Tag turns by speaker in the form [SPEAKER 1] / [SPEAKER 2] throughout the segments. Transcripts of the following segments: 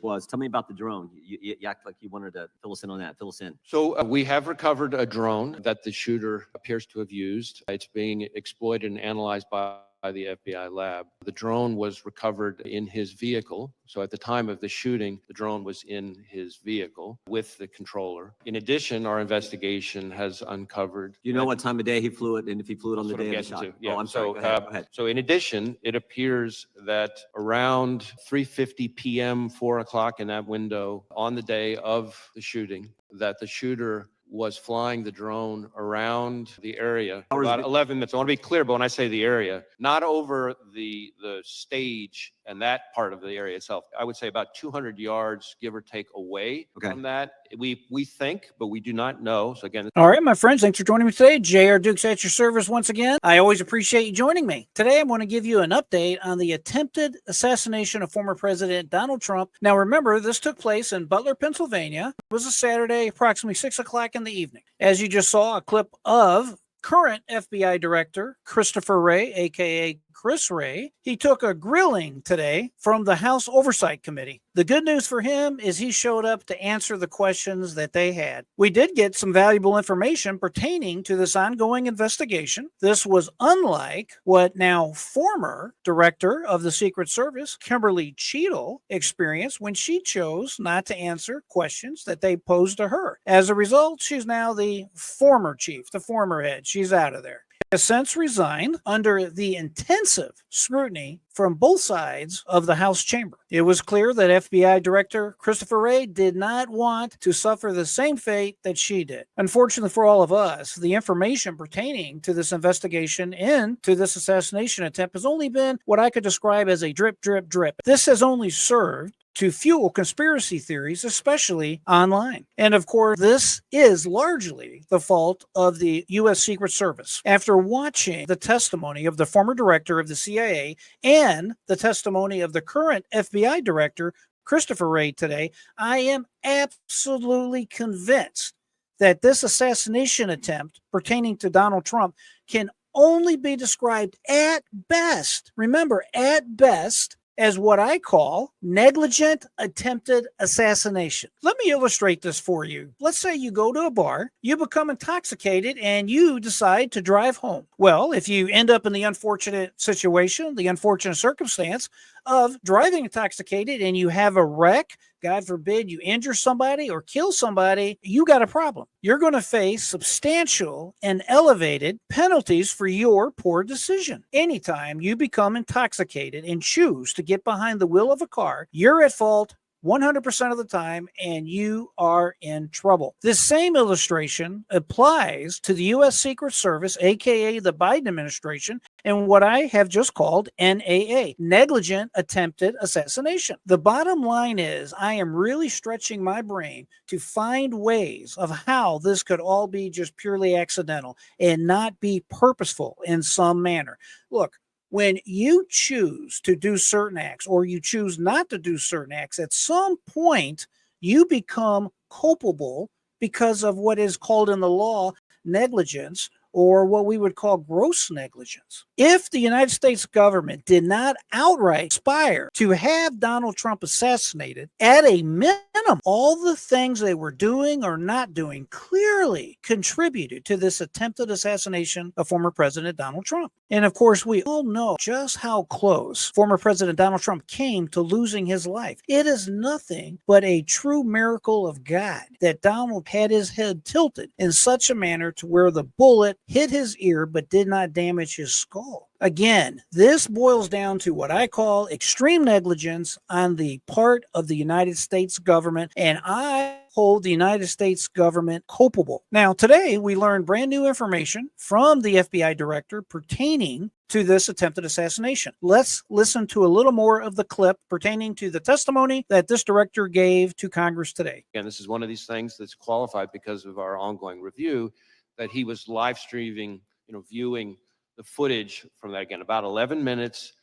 [SPEAKER 1] was. Tell me about the drone. You act like you wanted to fill us in on that. Fill us in.
[SPEAKER 2] So we have recovered a drone that the shooter appears to have used. It's being exploited and analyzed by the FBI lab. The drone was recovered in his vehicle. So at the time of the shooting, the drone was in his vehicle with the controller. In addition, our investigation has uncovered.
[SPEAKER 1] Do you know what time of day he flew it, and if he flew it on the day of the shot?
[SPEAKER 2] Yeah.
[SPEAKER 1] Oh, I'm sorry. Go ahead.
[SPEAKER 2] So in addition, it appears that around 3:50 p.m., 4 o'clock in that window on the day of the shooting, that the shooter was flying the drone around the area for about 11 minutes. I want to be clear, but when I say the area, not over the stage and that part of the area itself. I would say about 200 yards, give or take, away from that. We think, but we do not know. So again.
[SPEAKER 3] All right, my friends, thanks for joining me today. J.R. Dukes at your service once again. I always appreciate you joining me. Today, I'm going to give you an update on the attempted assassination of former President Donald Trump. Now, remember, this took place in Butler, Pennsylvania. It was a Saturday, approximately 6 o'clock in the evening. As you just saw, a clip of current FBI Director Christopher Wray, a.k.a. Chris Wray. He took a grilling today from the House Oversight Committee. The good news for him is he showed up to answer the questions that they had. We did get some valuable information pertaining to this ongoing investigation. This was unlike what now former Director of the Secret Service, Kimberly Cheadle, experienced when she chose not to answer questions that they posed to her. As a result, she's now the former chief, the former head. She's out of there. Has since resigned under the intensive scrutiny from both sides of the House chamber. It was clear that FBI Director Christopher Wray did not want to suffer the same fate that she did. Unfortunately for all of us, the information pertaining to this investigation into this assassination attempt has only been what I could describe as a drip, drip, drip. This has only served to fuel conspiracy theories, especially online. And of course, this is largely the fault of the U.S. Secret Service. After watching the testimony of the former director of the CIA and the testimony of the current FBI director, Christopher Wray, today, I am absolutely convinced that this assassination attempt pertaining to Donald Trump can only be described at best, remember, at best, as what I call negligent attempted assassination. Let me illustrate this for you. Let's say you go to a bar, you become intoxicated, and you decide to drive home. Well, if you end up in the unfortunate situation, the unfortunate circumstance of driving intoxicated and you have a wreck, God forbid you injure somebody or kill somebody, you got a problem. You're going to face substantial and elevated penalties for your poor decision. Anytime you become intoxicated and choose to get behind the wheel of a car, you're at fault 100% of the time, and you are in trouble. This same illustration applies to the U.S. Secret Service, aka the Biden administration, and what I have just called NAA, negligent attempted assassination. The bottom line is I am really stretching my brain to find ways of how this could all be just purely accidental and not be purposeful in some manner. Look, when you choose to do certain acts or you choose not to do certain acts, at some point you become culpable because of what is called in the law negligence, or what we would call gross negligence. If the United States government did not outright aspire to have Donald Trump assassinated, at a minimum, all the things they were doing or not doing clearly contributed to this attempted assassination of former President Donald Trump. And of course, we all know just how close former President Donald Trump came to losing his life. It is nothing but a true miracle of God that Donald had his head tilted in such a manner to where the bullet hit his ear but did not damage his skull. Again, this boils down to what I call extreme negligence on the part of the United States government, and I hold the United States government culpable. Now, today we learned brand new information from the FBI director pertaining to this attempted assassination. Let's listen to a little more of the clip pertaining to the testimony that this director gave to Congress today.
[SPEAKER 2] Again, this is one of these things that's qualified because of our ongoing review, that he was live streaming, viewing the footage from that, again, about 11 minutes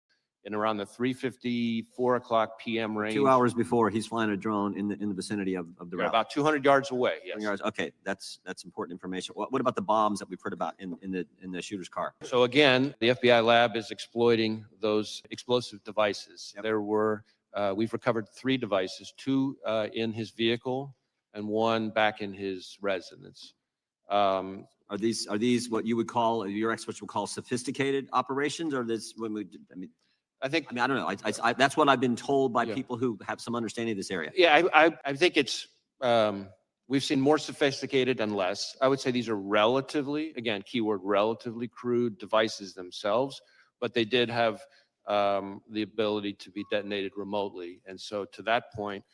[SPEAKER 2] in around the 3:50, 4 o'clock p.m. range.
[SPEAKER 1] 2 hours before, he's flying a drone in the vicinity of the route.
[SPEAKER 2] About 200 yards away. Yes.
[SPEAKER 1] 200 yards. Okay, that's important information. What about the bombs that we've heard about in the shooter's car?
[SPEAKER 2] So again, the FBI lab is exploiting those explosive devices. There were We've recovered 3 devices, 2 in his vehicle and 1 back in his residence.
[SPEAKER 1] Are these what you would call, your experts would call sophisticated operations, or this when we?
[SPEAKER 2] I think,
[SPEAKER 1] I don't know. That's what I've been told by
[SPEAKER 2] Yeah.
[SPEAKER 1] people who have some understanding of this area.
[SPEAKER 2] yeah, I think it's, we've seen more sophisticated and less. I would say these are relatively, again, keyword relatively crude devices themselves, but they did have the ability to be detonated remotely. And so to that point,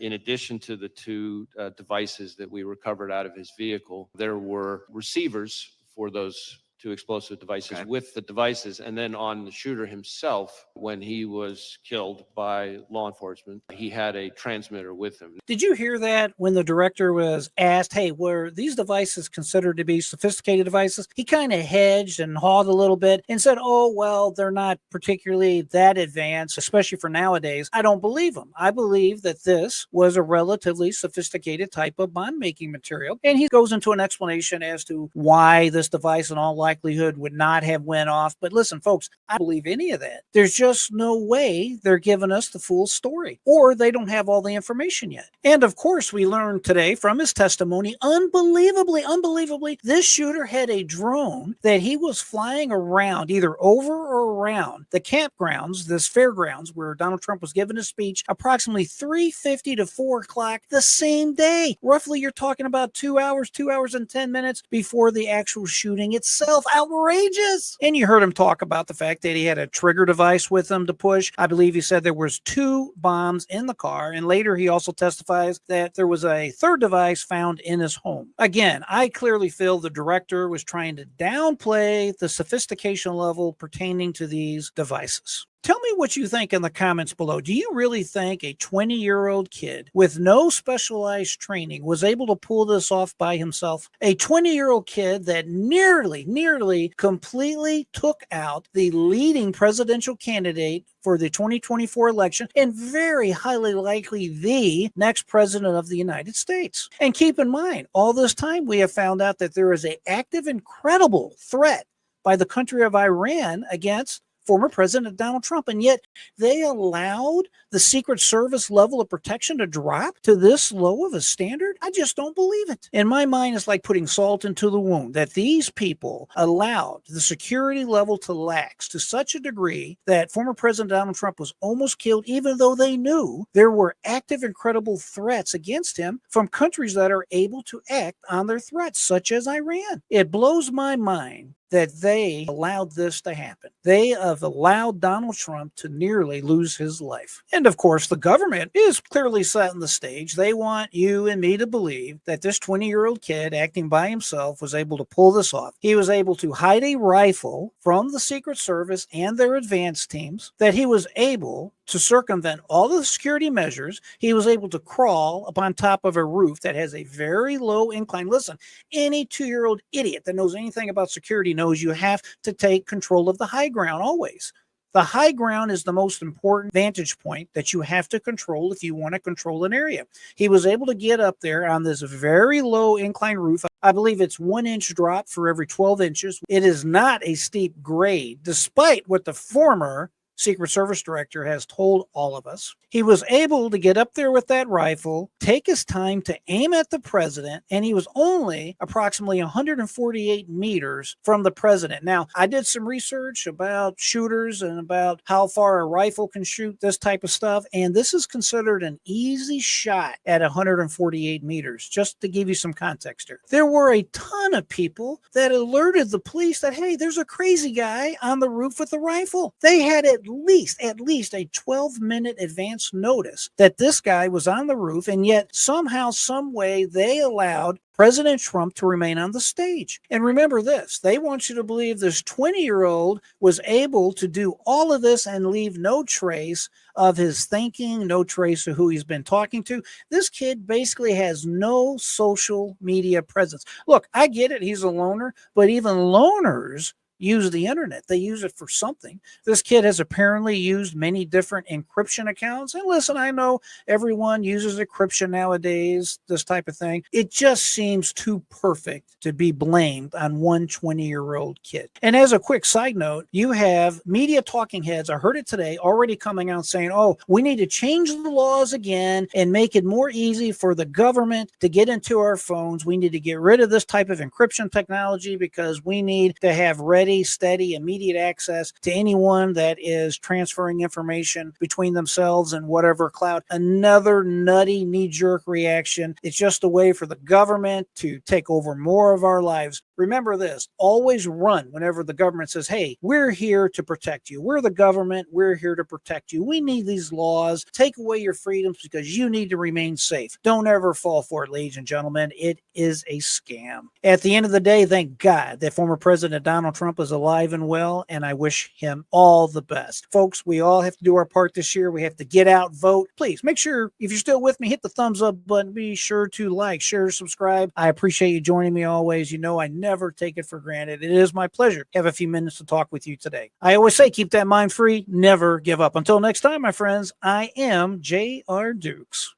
[SPEAKER 2] in addition to the 2 devices that we recovered out of his vehicle, there were receivers for those 2 explosive devices with the devices. And then on the shooter himself, when he was killed by law enforcement, he had a transmitter with him.
[SPEAKER 3] Did you hear that when the director was asked, hey, were these devices considered to be sophisticated devices? He kind of hedged and hawed a little bit and said, oh, well, they're not particularly that advanced, especially for nowadays. I don't believe him. I believe that this was a relatively sophisticated type of bond-making material. And he goes into an explanation as to why this device in all likelihood would not have went off. But listen, folks, I don't believe any of that. There's just no way they're giving us the full story, or they don't have all the information yet. And of course, we learned today from his testimony, unbelievably, this shooter had a drone that he was flying around, either over or around the campgrounds, this fairgrounds where Donald Trump was giving his speech, approximately 3:50 to 4 o'clock the same day. Roughly, you're talking about 2 hours and 10 minutes before the actual shooting itself. Outrageous. And you heard him talk about the fact that he had a trigger device with him to push. I believe he said there was 2 bombs in the car, and later he also testifies that there was a 3rd device found in his home. Again, I clearly feel the director was trying to downplay the sophistication level pertaining to these devices. Tell me what you think in the comments below. Do you really think a 20-year-old kid with no specialized training was able to pull this off by himself? A 20-year-old kid that nearly completely took out the leading presidential candidate for the 2024 election and very highly likely the next president of the United States. And keep in mind, all this time we have found out that there is an active, incredible threat by the country of Iran against former President Donald Trump, and yet they allowed the Secret Service level of protection to drop to this low of a standard? I just don't believe it. In my mind, it's like putting salt into the wound that these people allowed the security level to lax to such a degree that former President Donald Trump was almost killed, even though they knew there were active and credible threats against him from countries that are able to act on their threats, such as Iran. It blows my mind that they allowed this to happen. They have allowed Donald Trump to nearly lose his life. And of course, the government is clearly setting the stage. They want you and me to believe that this 20-year-old kid acting by himself was able to pull this off. He was able to hide a rifle from the Secret Service and their advance teams, that he was able to circumvent all the security measures. He was able to crawl up on top of a roof that has a very low incline. Listen, any 2-year-old idiot that knows anything about security knows you have to take control of the high ground always. The high ground is the most important vantage point that you have to control if you want to control an area. He was able to get up there on this very low incline roof. I believe it's 1 inch drop for every 12 inches. It is not a steep grade, despite what the former Secret Service director has told all of us. He was able to get up there with that rifle, take his time to aim at the president, and he was only approximately 148 meters from the president. Now, I did some research about shooters and about how far a rifle can shoot this type of stuff, and this is considered an easy shot at 148 meters, just to give you some context here. There were a ton of people that alerted the police that, hey, there's a crazy guy on the roof with a rifle. They had at least a 12-minute advance notice that this guy was on the roof, and yet somehow, some way, they allowed President Trump to remain on the stage. And remember this, they want you to believe this 20-year-old was able to do all of this and leave no trace of his thinking, no trace of who he's been talking to. This kid basically has no social media presence. Look, I get it, he's a loner, but even loners use the internet. They use it for something. This kid has apparently used many different encryption accounts. And listen, I know everyone uses encryption nowadays, this type of thing. It just seems too perfect to be blamed on one 20-year-old kid. And as a quick side note, you have media talking heads, I heard it today, already coming out saying, oh, we need to change the laws again and make it more easy for the government to get into our phones. We need to get rid of this type of encryption technology because we need to have ready, steady, immediate access to anyone that is transferring information between themselves and whatever cloud. Another nutty knee-jerk reaction. It's just a way for the government to take over more of our lives. Remember this, always run whenever the government says, hey, we're here to protect you. We're the government. We're here to protect you. We need these laws. Take away your freedoms because you need to remain safe. Don't ever fall for it, ladies and gentlemen. It is a scam. At the end of the day, thank God that former President Donald Trump is alive and well, and I wish him all the best. Folks, we all have to do our part this year. We have to get out, vote. Please make sure, if you're still with me, hit the thumbs up button. Be sure to like, share, subscribe. I appreciate you joining me always. You know I never take it for granted. It is my pleasure to have a few minutes to talk with you today. I always say, keep that mind free, never give up. Until next time, my friends, I am J.R. Dukes.